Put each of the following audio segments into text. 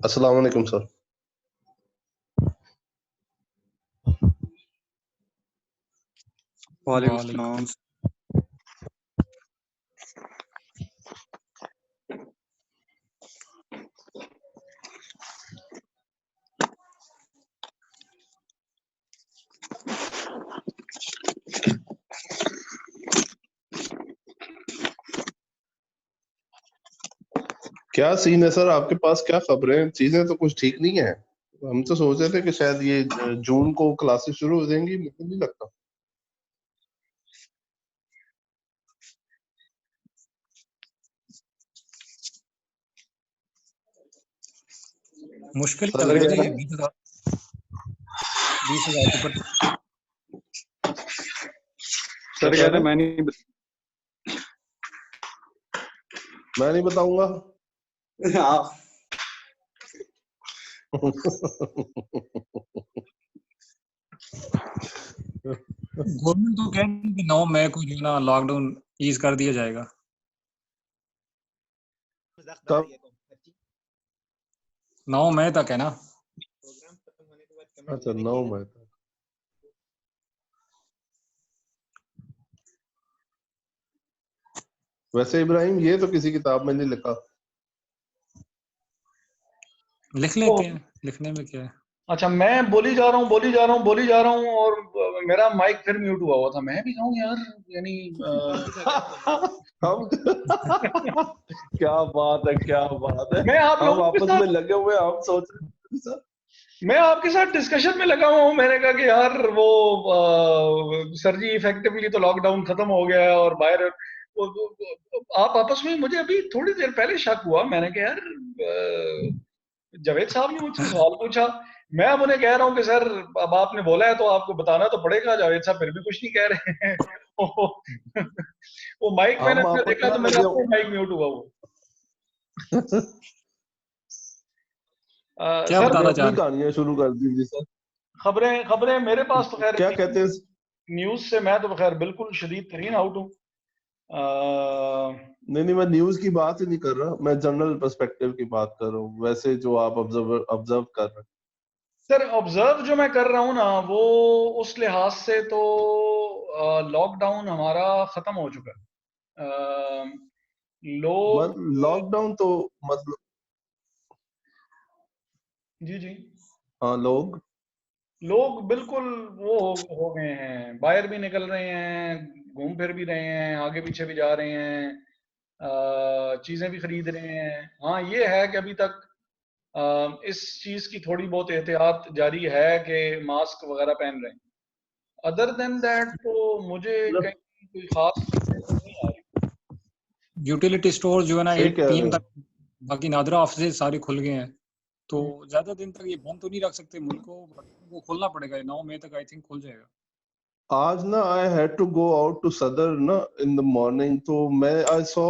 अस्सलाम वालेकुम सर। वालेकुम सलाम। क्या सीन है सर, आपके पास क्या खबरें? चीजें तो कुछ ठीक नहीं है। हम तो सोच रहे थे कि शायद ये जून को क्लासेस शुरू हो जाएंगी, मुझे नहीं लगता। मुश्किल सर चल रहा है कह जी। रहा है 20,000 के ऊपर। क्या सर कह कह रहे रहे हैं? मैं नहीं बताऊंगा। हाँ। गवर्नमेंट तो कह रही है कि 9 मई को जो है ना लॉकडाउन ईज कर दिया जाएगा। कब? 9 मई तक है ना। अच्छा, 9 मई तक। वैसे इब्राहिम, ये तो किसी किताब में नहीं लिखा। लिख लेते हैं, लिखने में क्या है। अच्छा, मैं बोली जा रहा हूँ और मेरा माइक फिर म्यूट हुआ था। मैं भी कहूँ यार, यानी हम क्या बात है, क्या बात है। मैं आप हम लोगों के आपस में साथ लगे हुए हैं, हम सोच रहे हैं सर। मैं आपके साथ डिस्कशन में लगा हुआ हूँ। मैंने कहा कि यार वो सर जी इफेक्टिवली तो लॉकडाउन खत्म हो गया है और बाहर आप आपस में, मुझे अभी थोड़ी देर पहले शक हुआ। मैंने कहा यार जावेद साहब ने मुझसे सवाल पूछा, मैं अब उन्हें कह रहा हूँ कि सर अब आपने बोला है तो आपको बताना तो पड़ेगा। जावेद साहब फिर भी कुछ नहीं कह रहे हैं। वो माइक मैंने हम अपना आपस देखा में तो मेरा लगे अपना माइक म्यूट हुआ वो। क्या सर बताना चाह अपनी रहे कहानियां शुरू कर दीजिए सर। खबरें खबरें मेरे पास तो खैर क्या कहते हैं? न्यूज से मैं तो खैर बिल्कुल शदीद तरीन आउट हूँ। नहीं नहीं, मैं न्यूज की बात ही नहीं कर रहा, मैं जनरल पर्सपेक्टिव की बात कर रहा हूँ, वैसे जो आप ऑब्जर्व कर रहे हैं। सर ऑब्जर्व जो मैं कर रहा हूँ ना, वो उस लिहाज से तो लॉकडाउन हमारा खत्म हो चुका है। लोग लॉकडाउन तो मतलब, जी जी, हाँ, लोग बिल्कुल वो हो गए हैं, बाहर भी निकल रहे हैं, घूम फिर भी रहे हैं, आगे पीछे भी जा रहे हैं, चीजें भी खरीद रहे हैं। हाँ ये है कि अभी तक इस चीज की थोड़ी बहुत एहतियात जारी है कि मास्क वगैरह पहन रहे हैं। अदर देन दैट तो मुझे कहीं कोई खास नहीं आ रही। यूटिलिटी स्टोर जो है ना सही 8 कह रहे PM हैं। तक, बाकी नादरा ऑफिस सारे खुल गए हैं। तो ज्यादा दिन तक ये बंद तो नहीं रख सकते मुल्क को खोलना पड़ेगा। 9 मई तक आई थिंक खुल जाएगा। आज ना I had to go out to Saddar ना इन द मॉर्निंग, तो मैं I saw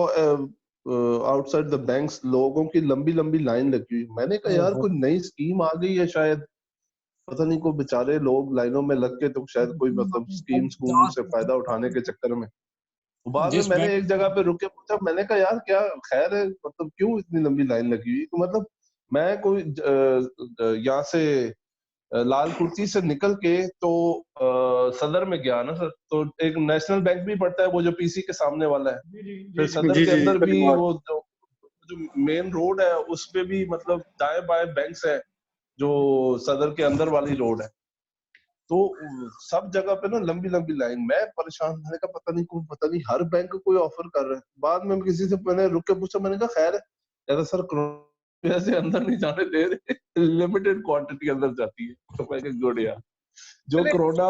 outside the banks लोगों की लंबी लंबी लाइन लगी हुई। मैंने कहा यार कोई नई स्कीम आ गई है शायद, पता नहीं, कोई बेचारे लोग लाइनों में लग के, तो शायद कोई मतलब स्कीम स्कूम से फायदा उठाने के चक्कर में। बाद में जिस मैंने बैंक एक जगह पे रुक के पूछा, मैंने कहा यार क्या खैर है, मतलब क्यों इतनी लंबी लाइन लगी हुई? तो मतलब मैं कोई यहाँ से लाल कुर्ती से निकल के तो सदर में गया ना सर, तो एक नेशनल बैंक भी पड़ता है वो जो पीसी के सामने वाला है। जी जी फिर जी जी सदर जी के जी अंदर भी वो जो मेन रोड है उस पे भी मतलब दाएं बाएं बैंक्स है, जो सदर के अंदर वाली रोड है। तो सब जगह पे ना लंबी लंबी लाइन। मैं परेशान, मैंने कहा पता नहीं हर बैंक कोई ऑफर कर रहा है। बाद में किसी से मैंने रुक के पूछा, मैंने कहा खैर है? कहता सर कोरोना से अंदर नहीं जाने दे रहे, लिमिटेड क्वांटिटी अंदर जाती है। तो मैं कहा गुड यार, जो चले कोरोना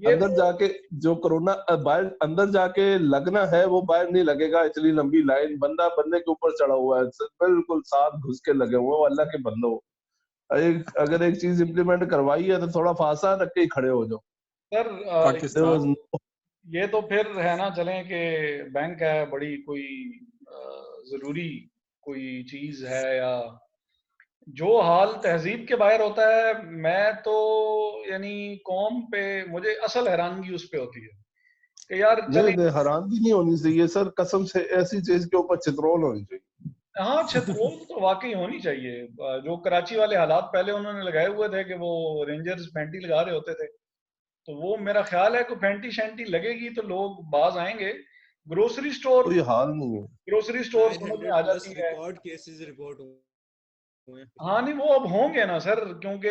ये अंदर तो जाके, जो कोरोना बाहर अंदर जाके लगना है वो बाहर नहीं लगेगा। इतनी लंबी लाइन, बंदा बंदे के ऊपर चढ़ा हुआ है, बिल्कुल साथ घुस के लगे हुए हो। अल्लाह के बंदो, अगर एक चीज इम्प्लीमेंट करवाई है तो थोड़ा फासा रख के ही खड़े हो जाओ। Sir There Pakistan was no- ये तो फिर है ना, चलें कि बैंक है बड़ी कोई जरूरी कोई चीज है, या जो हाल तहजीब के बाहर होता है। मैं तो यानी कौम पे मुझे असल हैरानगी उस पे होती है कि यार चलें। नहीं, हैरानगी नहीं होनी चाहिए सर, कसम से ऐसी चीज के ऊपर चित्रोल होनी चाहिए। हाँ, छतरोल तो वाकई होनी चाहिए। जो कराची वाले हालात पहले उन्होंने लगाए हुए थे कि वो रेंजर्स फैंटी लगा रहे होते थे, तो वो मेरा ख्याल है कि फैंटी शैंटी लगेगी तो लोग बाज आएंगे। ग्रोसरी स्टोर, कोई हाल नहीं है। ग्रोसरी स्टोर समझ में 500 आ प्लस जाती है। रिकॉर्ड केसेस रिपोर्ट हुए हैं। हाँ नहीं, वो अब होंगे ना सर, क्योंकि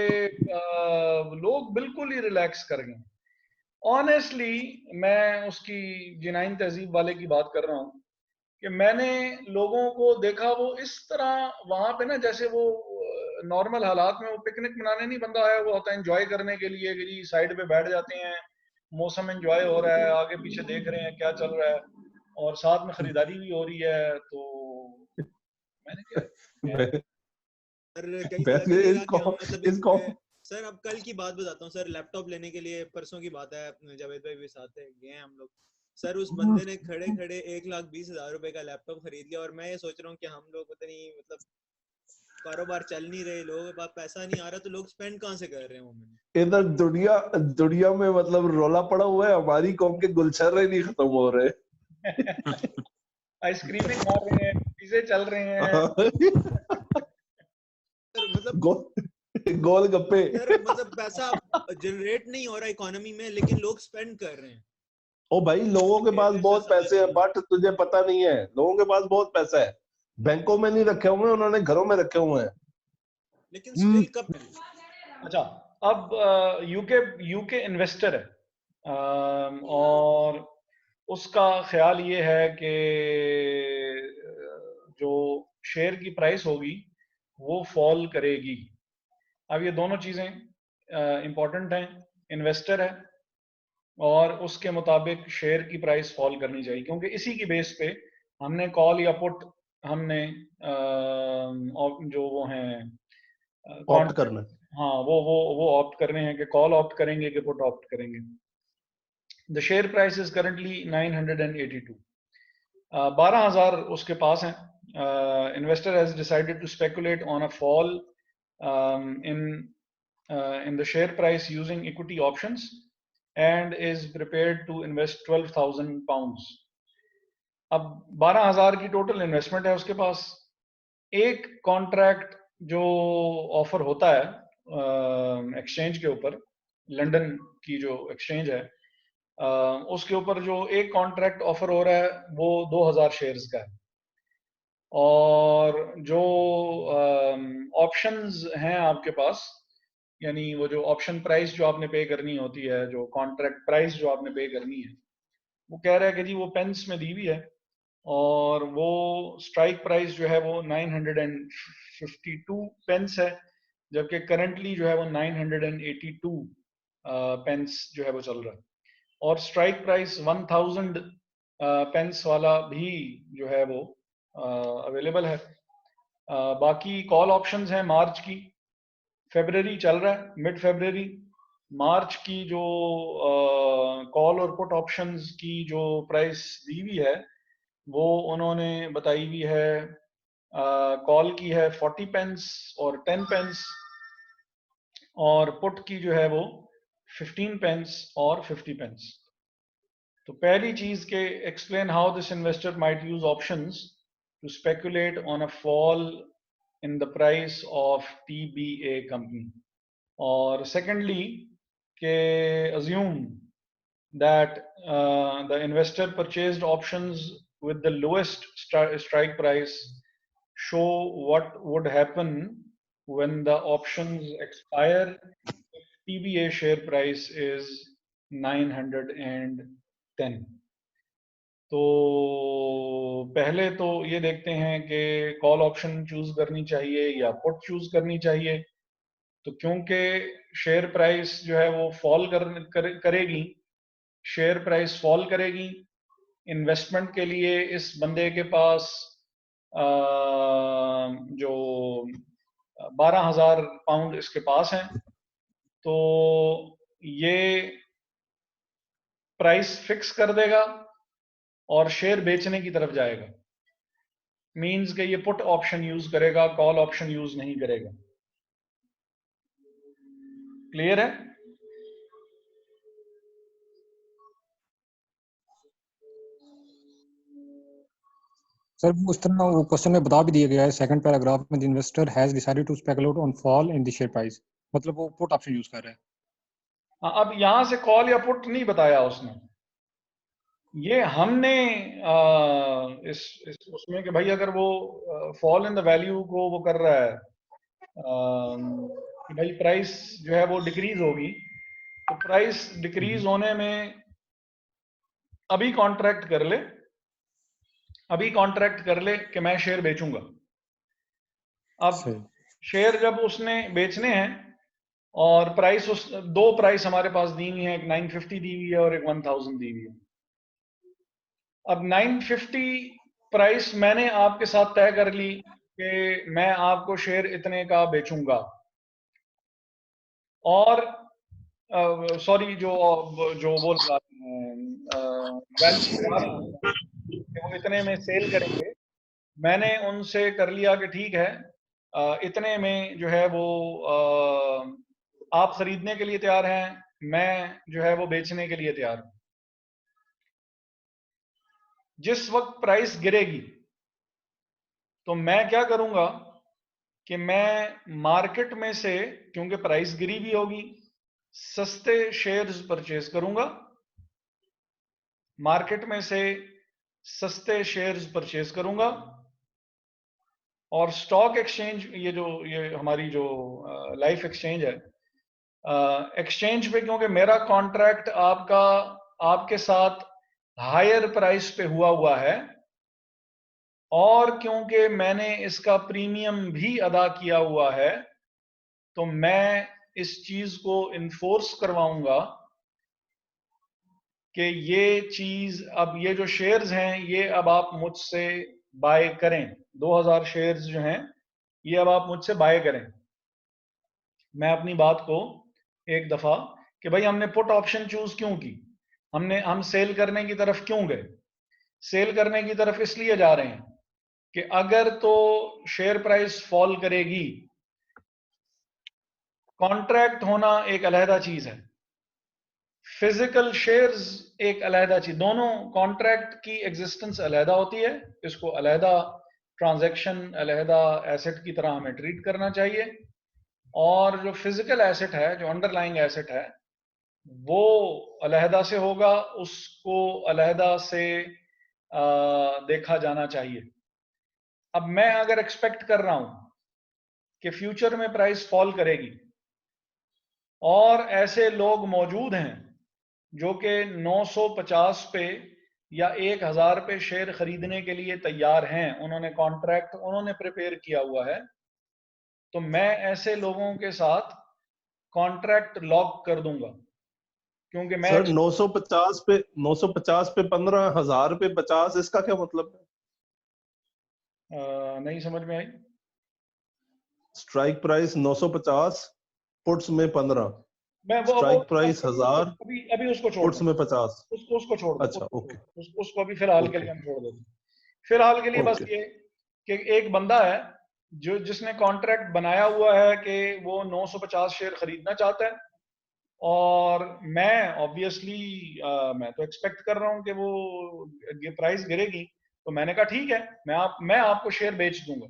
लोग बिल्कुल ही रिलैक्स कर गए। ऑनेस्टली मैं उसकी जिनाइन तहजीब वाले की बात कर रहा हूँ कि मैंने लोगों को देखा वो इस तरह वहां पे ना, जैसे वो नॉर्मल हालात में वो पिकनिक मनाने नहीं बंदा आया हुआ होता है एंजॉय करने के लिए कि जी साइड पे बैठ जाते हैं, मौसम एंजॉय हो रहा है, आगे पीछे देख रहे हैं क्या चल रहा है, और साथ में खरीदारी भी हो रही है। तो मैंने क्या वै- सर कहीं से वैसे लगेगा कि इसको हम मतलब इसको सर अब कल की बात बताता हूँ सर, लैपटॉप लेने के लिए परसों की बात है, जावेद भाई भी साथ है, गए हैं हम लोग। सर उस बंदे ने खड़े खड़े 1,20,000 रुपए का लैपटॉप खरीद लिया, और मैं ये सोच रहा हूँ कि हम लोग पता नहीं मतलब कारोबार चल नहीं रहे, लोगों के पास पैसा नहीं आ रहा, तो लोग स्पेंड कहाँ से कर रहे हैं वो मैंने। इधर दुनिया दुनिया में मतलब रोला पड़ा हुआ है, हमारी कौम के गुलशर्रे नहीं खत्म हो रहे। आइसक्रीमें खा रहे हैं, पिज़्ज़े चल रहे हैं। सर मतलब गोल गप्पे। सर मतलब पैसा जनरेट नहीं हो रहा इकोनॉमी में, लेकिन लोग स्पेंड कर रहे हैं। ओ भाई, लोगों के पास फिर से बहुत समझ पैसे नहीं हैं, आ रहा। बट तुझे पता नहीं है, लोगों के पास बहुत पैसा है, बैंकों में नहीं रखे हुए, उन्होंने घरों में रखे हुए हैं। लेकिन हम्म। स्टिल कब अच्छा, अब यूके यूके इन्वेस्टर है, और उसका ख्याल ये है कि जो शेयर की प्राइस होगी वो फॉल करेगी। अब ये दोनों चीज़ें इंपॉर्टेंट हैं। इन्वेस्टर है और उसके मुताबिक शेयर की प्राइस फॉल करनी चाहिए, क्योंकि इसी की बेस पे हमने कॉल या पुट, हमने जो वो हैं ऑप्ट करना। हाँ, वो ऑप्ट करने हैं कि कॉल ऑप्ट करेंगे कि पुट ऑप्ट करेंगे। The share price is currently 982, 12,000 उसके पास हैं। Investor has decided to speculate on a fall in the share price using equity options and is prepared to invest 12,000 pounds. अब 12,000 की टोटल इन्वेस्टमेंट है उसके पास। एक कॉन्ट्रैक्ट जो ऑफर होता है एक्सचेंज के ऊपर, लंदन की जो एक्सचेंज है, उसके ऊपर जो एक कॉन्ट्रैक्ट ऑफर हो रहा है वो 2,000 शेयर्स का है, और जो ऑप्शंस हैं आपके पास, यानी वो जो ऑप्शन प्राइस जो आपने पे करनी होती है, जो कॉन्ट्रैक्ट प्राइस जो आपने पे करनी है, वो कह रहा है कि जी वो पेंस में दी हुई है, और वो स्ट्राइक प्राइस जो है वो 952 पेंस है, जबकि करंटली जो है वो 982 पेंस जो है वो चल रहा है, और स्ट्राइक प्राइस 1000 पेंस वाला भी जो है वो अवेलेबल है। बाकी कॉल ऑप्शंस हैं मार्च की, फरवरी चल रहा है, मिड फरवरी, मार्च की जो कॉल और पुट ऑप्शंस की जो प्राइस दी हुई है वो उन्होंने बताई हुई है, कॉल की है 40 पेंस और 10 पेंस, और पुट की जो है वो 15 पेंस और 50 पेंस। तो पहली चीज के explain how this investor might use options to speculate on a fall in the price of TBA company, और सेकेंडली के assume that the investor purchased options with the lowest strike price, show what would happen when the options expire if TBA share price is 910. तो पहले तो ये देखते हैं कि call option choose करनी चाहिए या पुट चूज करनी चाहिए। तो क्योंकि शेयर प्राइस जो है वो फॉल करेगी, शेयर प्राइस फॉल करेगी, इन्वेस्टमेंट के लिए इस बंदे के पास जो 12,000 पाउंड इसके पास हैं, तो ये प्राइस फिक्स कर देगा और शेयर बेचने की तरफ जाएगा। मींस कि ये पुट ऑप्शन यूज करेगा, कॉल ऑप्शन यूज नहीं करेगा। क्लियर है? सर वो उस तरह वो क्वेश्चन में बता भी दिया गया है सेकंड पैराग्राफ में, the investor has decided to speculate on fall in the share price, मतलब वो पुट ऑप्शन यूज कर रहा है। अब यहां से कॉल या पुट नहीं बताया उसने, ये हमने इस उसमें कि भाई अगर वो फॉल इन द वैल्यू को वो कर रहा है कि भाई प्राइस जो है वो डिक्रीज होगी, तो प्राइस डिक्रीज होने में अभी कॉन्ट्रैक्ट कर ले, अभी कॉन्ट्रैक्ट कर ले कि मैं शेयर बेचूंगा। अब सही। शेयर जब उसने बेचने हैं और प्राइस उस दो प्राइस हमारे पास दी हुई है, एक 950 दी हुई है और एक 1000 दी हुई है। अब 950 प्राइस मैंने आपके साथ तय कर ली कि मैं आपको शेयर इतने का बेचूंगा, और सॉरी जो वो लगाते हैं वैल्यू लगा रहा हूं कि वो इतने में सेल करेंगे, मैंने उनसे कर लिया कि ठीक है इतने में जो है वो आप खरीदने के लिए तैयार हैं, मैं जो है वो बेचने के लिए तैयार हूं। जिस वक्त प्राइस गिरेगी तो मैं क्या करूंगा कि मैं मार्केट में से, क्योंकि प्राइस गिरी भी होगी, सस्ते शेयर्स परचेज करूंगा, मार्केट में से सस्ते शेयर्स परचेज करूंगा, और स्टॉक एक्सचेंज, ये हमारी जो लाइफ एक्सचेंज है, एक्सचेंज पे क्योंकि मेरा कॉन्ट्रैक्ट आपके साथ हायर प्राइस पे हुआ है, और क्योंकि मैंने इसका प्रीमियम भी अदा किया हुआ है, तो मैं इस चीज को इन्फोर्स करवाऊंगा कि ये चीज, अब ये जो शेयर्स हैं ये अब आप मुझसे बाय करें, 2000 शेयर्स जो हैं ये अब आप मुझसे बाय करें। मैं अपनी बात को एक दफा कि भाई हमने पुट ऑप्शन चूज क्यों की, हम सेल करने की तरफ क्यों गए? सेल करने की तरफ इसलिए जा रहे हैं कि अगर तो शेयर प्राइस फॉल करेगी, कॉन्ट्रैक्ट होना एक अलहदा चीज है, फिजिकल शेयर्स एक अलहदा चीज, दोनों कॉन्ट्रैक्ट की एग्जिस्टेंस अलहदा होती है, इसको अलहदा ट्रांजैक्शन, अलहदा एसेट की तरह हमें ट्रीट करना चाहिए, और जो फिजिकल एसेट है, जो अंडरलाइंग एसेट है, वो अलहदा से होगा, उसको अलहदा से देखा जाना चाहिए। अब मैं अगर एक्सपेक्ट कर रहा हूं कि फ्यूचर में प्राइस फॉल करेगी, और ऐसे लोग मौजूद हैं जो कि 950 पे या 1000 पे शेयर खरीदने के लिए तैयार हैं, उन्होंने कॉन्ट्रैक्ट उन्होंने प्रिपेयर किया हुआ है, तो मैं ऐसे लोगों के साथ कॉन्ट्रैक्ट लॉक कर दूंगा, क्योंकि मैं सर 950 पे 15, 1000 पे 50, इसका क्या मतलब है? नहीं समझ में आई। स्ट्राइक प्राइस 950, पुट्स में 15, मैं वो स्ट्राइक प्राइस अभी 1000, अभी अभी उसको छोड़ पुट्स दें, में 50। उसको छोड़ दो, अच्छा, ओके उसको अभी फिलहाल के ओके लिए हम छोड़ देते हैं। फिलहाल के लिए बस ओके। ये कि एक बंदा है जिसने कॉन्ट्रैक्ट बनाया हुआ है कि वो 950 शेयर खरीदना चाहता है, और मैं ऑब्वियसली मैं तो एक्सपेक्ट कर रहा हूं कि वो प्राइस गिरेगी, तो मैंने कहा ठीक है, मैं आपको शेयर बेच दूंगा,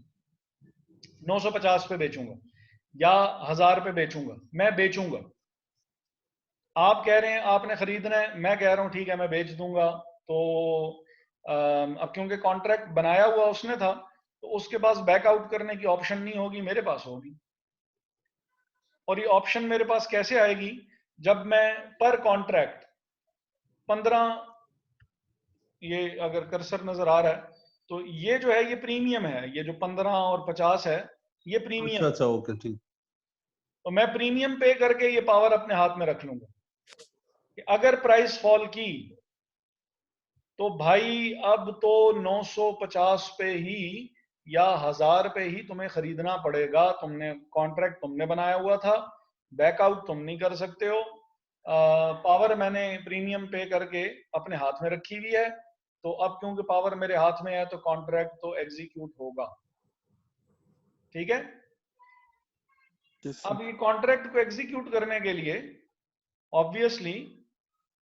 950 पे बेचूंगा या 1000 पे बेचूंगा, मैं बेचूंगा। आप कह रहे हैं आपने खरीदना है, मैं कह रहा हूं ठीक है मैं बेच दूंगा। तो अब क्योंकि कॉन्ट्रैक्ट बनाया हुआ उसने था, तो उसके पास बैकआउट करने की ऑप्शन नहीं होगी, मेरे पास होगी। और ये ऑप्शन मेरे पास कैसे आएगी? जब मैं पर कॉन्ट्रैक्ट 15, ये अगर कर्सर नजर आ रहा है तो ये जो है ये प्रीमियम है, ये जो 15 और 50 है ये प्रीमियम अच्छा है, अच्छा, ओके ठीक। तो मैं प्रीमियम पे करके ये पावर अपने हाथ में रख लूंगा कि अगर प्राइस फॉल की तो भाई अब तो 950 पे ही या 1000 पे ही तुम्हें खरीदना पड़ेगा, तुमने कॉन्ट्रैक्ट तुमने बनाया हुआ था, बैकआउट तुम नहीं कर सकते हो, पावर मैंने प्रीमियम पे करके अपने हाथ में रखी हुई है, तो अब क्योंकि पावर मेरे हाथ में है तो कॉन्ट्रैक्ट तो एग्जीक्यूट होगा। ठीक है, अब ये कॉन्ट्रैक्ट को एग्जीक्यूट करने के लिए ऑब्वियसली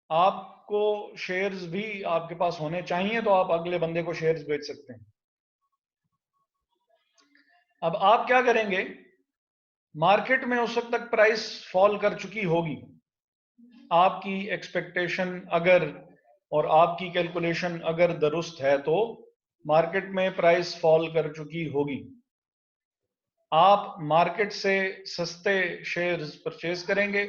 आपको शेयर्स भी आपके पास होने चाहिए, तो आप अगले बंदे को शेयर्स बेच सकते हैं। अब आप क्या करेंगे, मार्केट में उस वक्त तक प्राइस फॉल कर चुकी होगी, आपकी एक्सपेक्टेशन अगर और आपकी कैलकुलेशन अगर दुरुस्त है तो मार्केट में प्राइस फॉल कर चुकी होगी। आप मार्केट से सस्ते शेयर्स परचेज करेंगे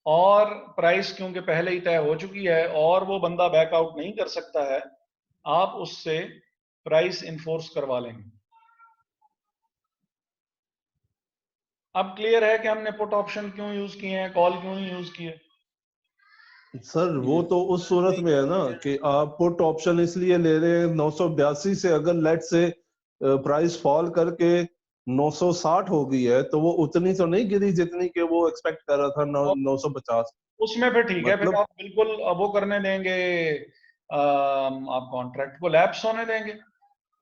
और प्राइस क्योंकि पहले ही तय हो चुकी है और वो बंदा बैकआउट नहीं कर सकता है, आप उससे प्राइस इन्फोर्स करवा लेंगे। अब क्लियर है कि हमने पुट ऑप्शन क्यों यूज किए हैं, कॉल क्यों नहीं यूज किए? सर वो तो उस सूरत में है ना कि आप पुट ऑप्शन इसलिए ले रहे हैं 982 से, अगर लेट से प्राइस फॉल करके 960 हो गई है तो वो उतनी तो नहीं गिरी जितनी कि वो एक्सपेक्ट कर रहा था 950। उसमें फिर ठीक है, फिर मतलब आप बिल्कुल वो करने देंगे, आप कॉन्ट्रैक्ट को लैप्स होने देंगे,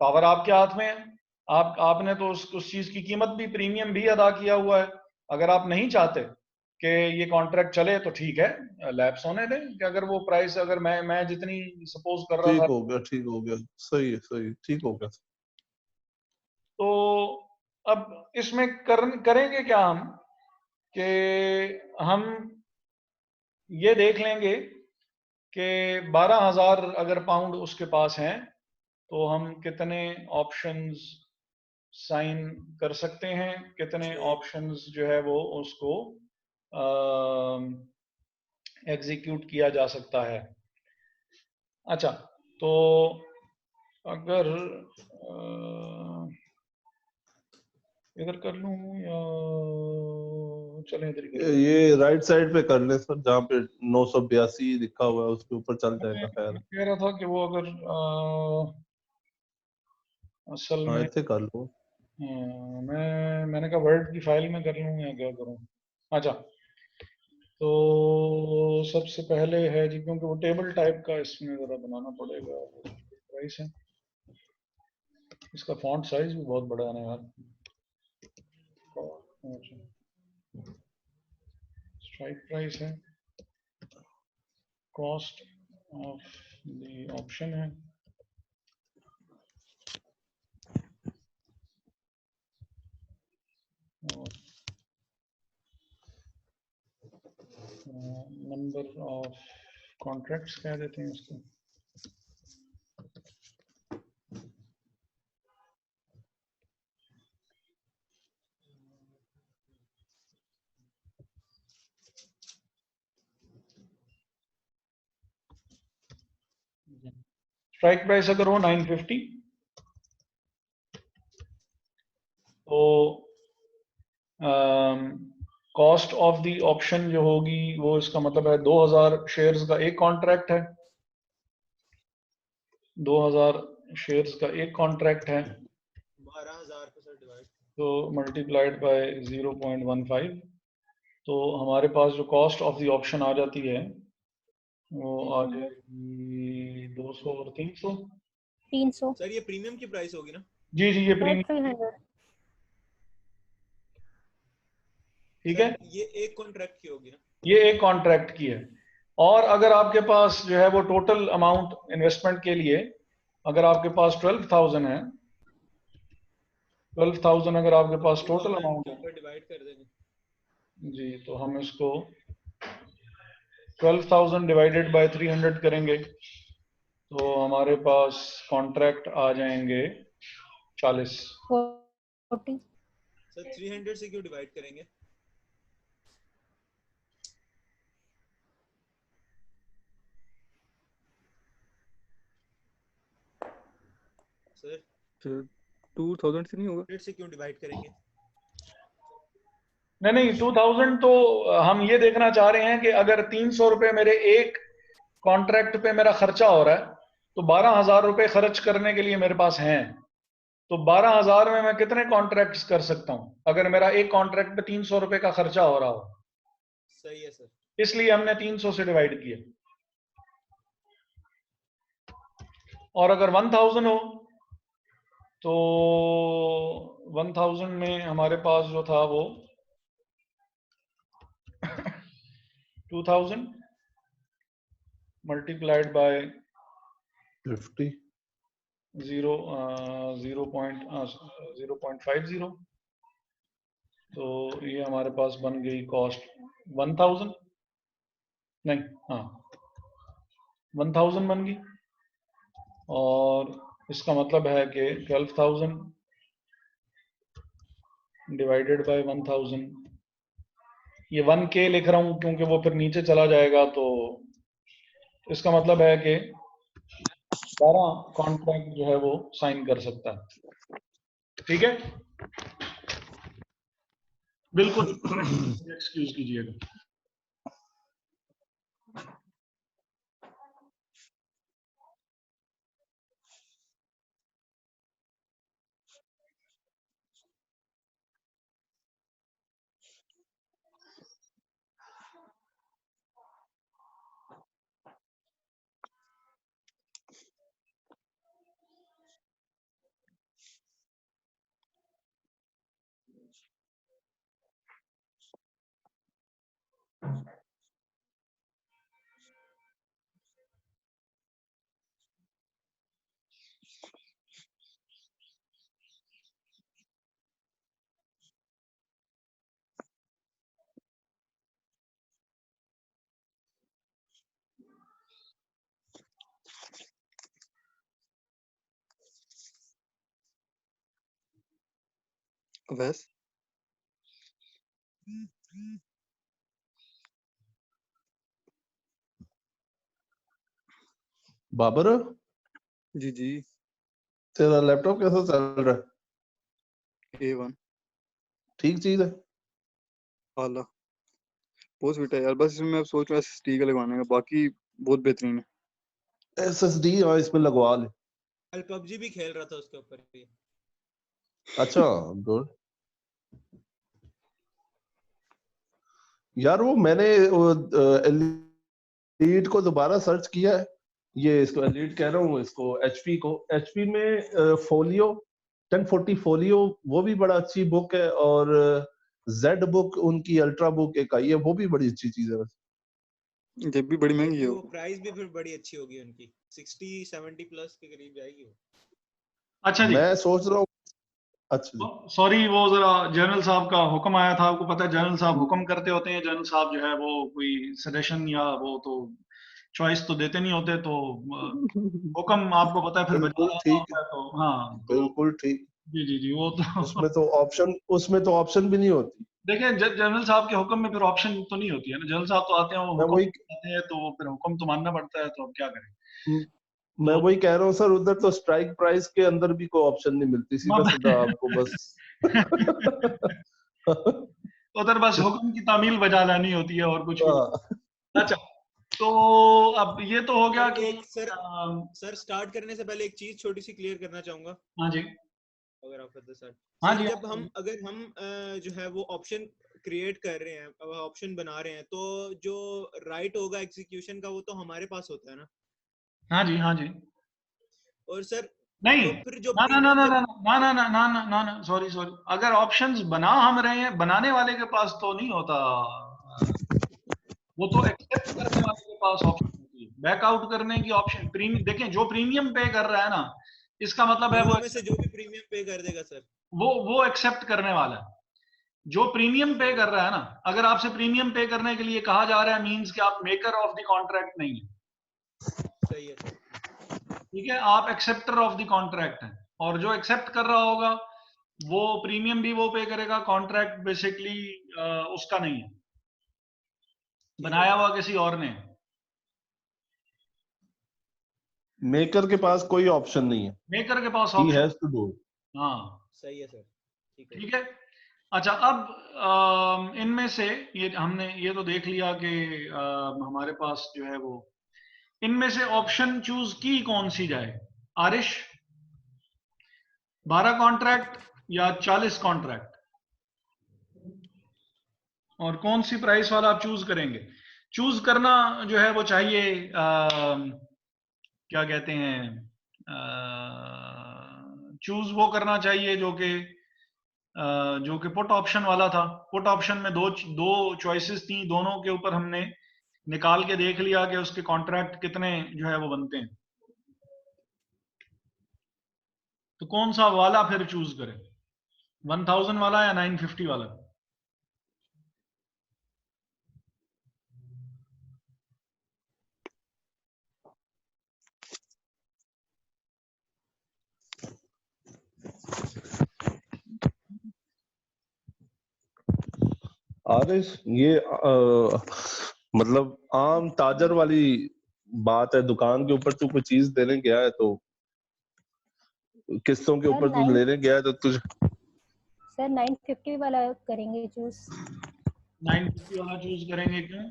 पावर आपके हाथ में है। आपने तो उस चीज की कीमत भी, प्रीमियम भी अदा किया हुआ है। अगर आप नहीं चाहते कि ये कॉन्ट्रैक्ट चले तो ठीक है, लैप्स होने दें कि अगर वो प्राइस, अगर मैं जितनी सपोज कर रहा ठीक था, हो गया, ठीक हो गया, सही है, सही, ठीक हो गया। तो अब इसमें करेंगे क्या हम कि हम ये देख लेंगे कि 12,000 अगर पाउंड उसके पास हैं तो हम कितने ऑप्शंस साइन कर सकते हैं, कितने ऑप्शंस जो है वो उसको एग्जीक्यूट किया जा सकता है। अच्छा, तो अगर इधर कर लूं या चलें इधर ही कर लें? ये राइट साइड पे कर ले सर, जहाँ पे 982 लिखा हुआ है उसके ऊपर चल जाएगा। खैर मैं कह रहा था कि वो अगर असल हाँ में इतने कर लो। मैंने कहा वर्ड की फाइल में कर लूं या क्या करूं। अच्छा, तो सबसे पहले है जी, क्योंकि वो टेबल टाइप का इसमें ज़रा बनाना पड़ेगा। प्राइस है, इसका फॉन्ट साइज भी बहुत बड़ा है ना यार। स्ट्राइक प्राइस है, कॉस्ट ऑफ द ऑप्शन है, और नंबर ऑफ कॉन्ट्रैक्ट्स कह देते हैं इसको। स्ट्राइक प्राइस अगर हो 950 तो कॉस्ट ऑफ द ऑप्शन जो होगी वो, इसका मतलब है 2000 शेयर्स का एक कॉन्ट्रैक्ट है, 2000 शेयर्स का एक कॉन्ट्रैक्ट है, 12,000 को सर डिवाइड तो मल्टीप्लाइड बाय 0.15, तो हमारे पास जो कॉस्ट ऑफ द ऑप्शन आ जाती है वो आ जाएगी 200 और 300। सर ये प्रीमियम की प्राइस होगी ना? जी जी, ये प्रीमियम, 300। ठीक सर है, ये एक कॉन्ट्रैक्ट की होगी ना? ये एक कॉन्ट्रैक्ट की है। और अगर आपके पास जो है वो टोटल अमाउंट इन्वेस्टमेंट के लिए, अगर आपके पास 12,000 है, 12,000 अगर आपके पास टोटल अमाउंट है डिवाइड कर देंगे जी, तो हम इसको 12,000 डिवाइडेड बाय 300 करेंगे तो हमारे पास कॉन्ट्रैक्ट आ जाएंगे 40। 40। सर 300 से क्यों डिवाइड करेंगे? सर 2000 से नहीं होगा? 100 से क्यों डिवाइड करेंगे? नहीं, 2000 तो हम ये देखना चाह रहे हैं कि अगर 300 रुपए मेरे एक कॉन्ट्रैक्ट पे मेरा खर्चा हो रहा है तो 12,000 रुपए खर्च करने के लिए मेरे पास हैं, तो 12,000 में मैं कितने कॉन्ट्रैक्ट्स कर सकता हूं अगर मेरा एक कॉन्ट्रैक्ट पे 300 रुपए का खर्चा हो रहा हो। सही है सर। इसलिए हमने 300 से डिवाइड किया। और अगर 1000 हो तो 1000 में हमारे पास जो था वो 2000 मल्टीप्लाइड बाय 50 0.50, तो ये हमारे पास बन गई कॉस्ट 1000, नहीं, हाँ 1000 बन गई, और इसका मतलब है कि 12,000 डिवाइडेड बाय 1000, ये 1K लिख रहा हूं क्योंकि वो फिर नीचे चला जाएगा, तो इसका मतलब है कि 12 कॉन्ट्रैक्ट जो है वो साइन कर सकता है। ठीक है, बिल्कुल एक्सक्यूज कीजिएगा। वैस बाबर, जी जी तेरा लैपटॉप कैसा चल रहा है? A1 ठीक चीज है? आला बहुत स्वीट है यार, बस इसमें मैं अब सोच रहा हूँ SSD का लगवाने का, बाकी बहुत बेहतरीन है। SSD हाँ इसमें लगवा ले। कल पबजी भी खेल रहा था उसके ऊपर भी। अच्छा, गुड यार। वो मैंने एलीट को दोबारा सर्च किया है, ये इसको एलीट कह रहा हूँ, इसको एचपी को। एचपी में फोलियो 1040 फोलियो, वो भी बड़ा अच्छी बुक है, और जेड बुक उनकी अल्ट्रा बुक एक आई है, वो भी बड़ी अच्छी चीज है। वैसे जब भी बड़ी महंगी है वो वो। प्राइस भी फिर बड़ी अच्छी होगी उनकी, 60-70 प्लस के करीब जाएगी वो। अच्छा जी, मैं सोच रहा हूँ। अच्छा जी, सॉरी, वो जरा जनरल साहब का हुक्म आया था। आपको पता है जनरल साहब हुक्म करते होते हैं। जनरल साहब जो है वो कोई सजेशन या वो तो चॉइस तो देते नहीं होते, तो हुक्म आपको पता है फिर बजा बिल्कुल लाना ठीक है, होता है। तो हाँ, तो बिल्कुल ठीक। जी जी जी, वो तो उसमें तो ऑप्शन भी नहीं होती। देखिए, जनरल साहब के हुक्म में फिर ऑप्शन तो नहीं होती है ना। जनरल साहब तो आते हैं, वो मैं हुक्म वही आते हैं, तो फिर हुक्म तो मानना पड़ता है, तो अब क्या करें। मैं तो वही कह रहा हूँ सर, उधर तो स्ट्राइक प्राइस के अंदर भी कोई ऑप्शन नहीं मिलती, सीधा सीधा आपको बस उधर बस हुक्म की तामील बजा लानी होती है, और कुछ भी हाँ, नहीं। अच्छा, तो अब ये तो हो गया सर कि एक सर स्टार्ट करने से पहले एक चीज छोटी सी क्लियर करना चाहूंगा, हाँ जी, अगर आप बता सर। हाँ सर जी, जब हम अगर हम जो है वो ऑप्शन क्रिएट कर रहे हैं, ऑप्शन बना रहे हैं, तो जो राइट होगा एग्जीक्यूशन का वो तो हमारे पास होता है ना। हाँ जी, हाँ जी। और सर नहीं, तो फिर जो ना ना ना प्रीमियम ना जब ना ना ना ना ना ना ना ना, सॉरी सॉरी, अगर ऑप्शंस बना हम रहे हैं, बनाने वाले के पास तो नहीं होता। वो तो एक्सेप्ट करने वाले के पास ऑप्शन होती है, बैकआउट करने की ऑप्शन। प्रीमियम देखें, जो प्रीमियम पे कर रहा है ना, इसका मतलब है दोनों वो में से जो भी प्रीमियम पे कर देगा सर। वो एक्सेप्ट करने वाला है। जो प्रीमियम पे सही है कर रहा है ना, अगर आपसे प्रीमियम पे करने के लिए कहा जा रहा है, मींस कि आप मेकर ऑफ द कॉन्ट्रैक्ट नहीं है। सही है सर। ठीक है, आप एक्सेप्टर ऑफ द कॉन्ट्रैक्ट हैं, और जो एक्सेप्ट कर रहा होगा वो प्रीमियम भी वो पे करेगा। कॉन्ट्रैक्ट बेसिकली उसका नहीं है, ठीक है बनाया सर। हुआ किसी और ने। मेकर के पास कोई ऑप्शन नहीं है, मेकर के पास ही ऑप्शन, हैज टू डू। हाँ, सही है सर। ठीक है। ठीक है। अच्छा, अब इनमें से ये हमने ये तो देख लिया कि हमारे पास जो है वो, इनमें से ऑप्शन चूज की कौन सी जाए आरिश? 12 कॉन्ट्रैक्ट या 40 कॉन्ट्रैक्ट, और कौन सी प्राइस वाला आप चूज करेंगे? चूज करना जो है वो चाहिए, क्या कहते हैं, चूज वो करना चाहिए जो कि पुट ऑप्शन वाला था। पुट ऑप्शन में दो दो चॉइसेस थी, दोनों के ऊपर हमने निकाल के देख लिया कि उसके कॉन्ट्रैक्ट कितने जो है वो बनते हैं। तो कौन सा वाला फिर चूज करें, 1000 वाला या 950 वाला? आरिश, ये मतलब आम ताजर वाली बात है, दुकान के ऊपर तू कोई चीज देने गया है तो किस्तों के ऊपर तू लेने गया है तो तुझे सर 950 वाला करेंगे चूज। 950 वाला चूज करेंगे क्यों?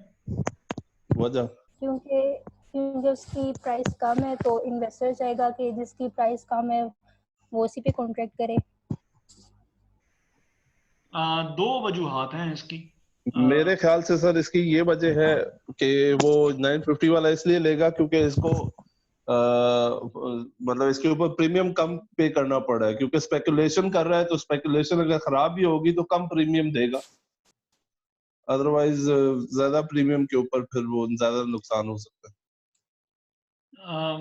वजह क्योंकि उसकी प्राइस कम है तो इन्वेस्टर चाहेगा कि जिसकी प्राइस कम है वो उसी पे कॉन्ट्रैक्ट करे। दो वजूहात हैं इसकी। मेरे ख्याल से सर इसकी ये वजह है कि वो 950 वाला इसलिए लेगा क्योंकि इसको मतलब इसके ऊपर प्रीमियम कम पे करना पड़ रहा है, क्योंकि स्पेकुलेशन कर रहा है, तो स्पेकुलेशन अगर खराब भी होगी तो कम प्रीमियम देगा, अदरवाइज ज्यादा प्रीमियम के ऊपर फिर वो ज्यादा नुकसान हो सकता है।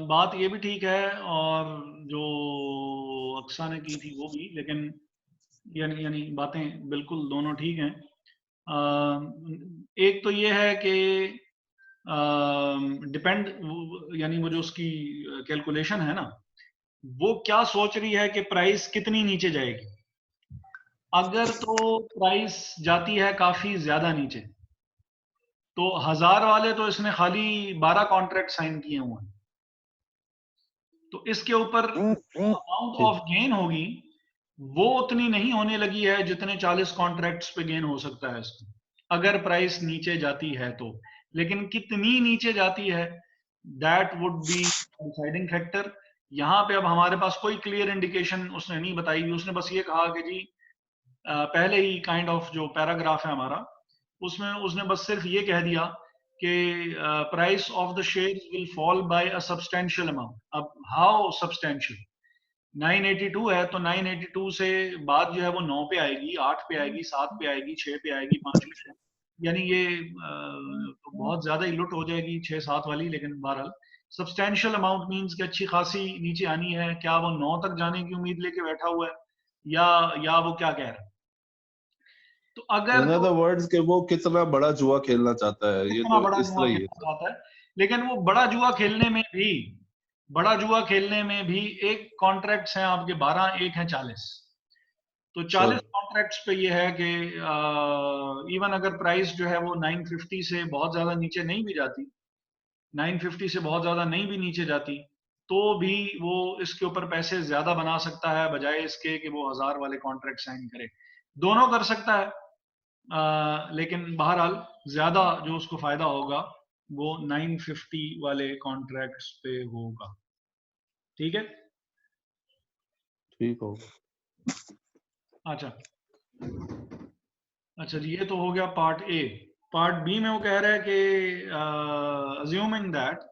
बात ये भी ठीक है और जो अक्सा ने की थी वो भी, लेकिन यानी बातें बिल्कुल दोनों ठीक हैं। एक तो ये है कि डिपेंड, यानी वो जो उसकी कैलकुलेशन है ना, वो क्या सोच रही है कि प्राइस कितनी नीचे जाएगी। अगर तो प्राइस जाती है काफी ज्यादा नीचे तो 1000 वाले तो इसने खाली 12 कॉन्ट्रैक्ट साइन किए हुए हैं, तो इसके ऊपर अमाउंट ऑफ गेन होगी वो उतनी नहीं होने लगी है जितने 40 कॉन्ट्रैक्ट्स पे गेन हो सकता है इसको, अगर प्राइस नीचे जाती है तो। लेकिन कितनी नीचे जाती है that would be deciding factor. यहाँ पे अब हमारे पास कोई क्लियर इंडिकेशन उसने नहीं बताई, उसने बस ये कहा कि जी पहले ही काइंड ऑफ जो पैराग्राफ है हमारा उसमें उसने बस सिर्फ ये कह दिया कि price of the shares will fall bye a substantial amount. अब हाउ सब्सटेंशियल? 982 है तो 982 से बाद जो है वो 9 पे आएगी, 8 पे आएगी, 7 पे आएगी, 6 पे आएगी, 5 पे, यानी ये तो बहुत ज्यादा ही लुट हो जाएगी 6-7 वाली। लेकिन बहरहाल सब्सटेंशियल अमाउंट मींस कि अच्छी खासी नीचे आनी है। क्या वो 9 तक जाने की उम्मीद लेके बैठा हुआ है या वो क्या कह रहा है? तो अगर इन अदर वर्ड्स के वो कितना बड़ा जुआ खेलना चाहता है, ये कितना तो बड़ा इस जुआ तरह ही खेलना चाहता है, लेकिन वो बड़ा जुआ खेलने में भी एक कॉन्ट्रैक्ट्स हैं आपके 12, एक है 40। तो 40 कॉन्ट्रैक्ट्स पे ये है कि इवन अगर प्राइस जो है वो 950 से बहुत ज्यादा नीचे नहीं भी जाती, 950 से बहुत ज्यादा नहीं भी नीचे जाती, तो भी वो इसके ऊपर पैसे ज्यादा बना सकता है बजाय इसके कि वो 1000 वाले कॉन्ट्रैक्ट साइन करे। दोनों कर सकता है, लेकिन बहरहाल ज्यादा जो उसको फायदा होगा वो 950 वाले कॉन्ट्रैक्ट्स पे होगा। ठीक है, ठीक होगा। अच्छा जी, ये तो हो गया पार्ट ए। पार्ट बी में वो कह रहा है कि assuming that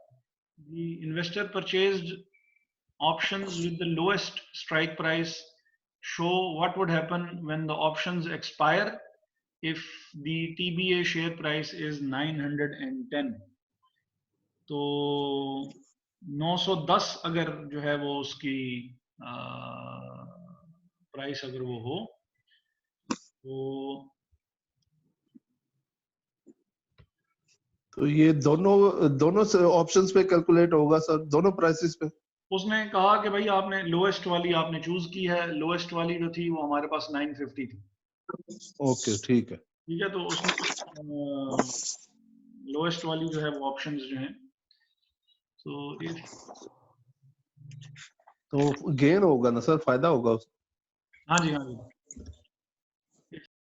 the investor purchased options with the lowest strike price, show what would happen when the options expire if the TBA share price is 910। तो 910 अगर जो है वो उसकी प्राइस अगर वो हो तो ये दोनों से ऑप्शंस पे कैलकुलेट होगा सर, दोनों प्राइसेस पे। उसने कहा कि भाई आपने लोएस्ट वाली आपने चूज की है, लोएस्ट वाली जो थी वो हमारे पास 950 थी। ओके ठीक है। ठीक है, तो उसमें लोएस्ट वाली जो है वो ऑप्शंस जो हैं, तो गेन होगा ना सर, फायदा होगा उसको। हाँ जी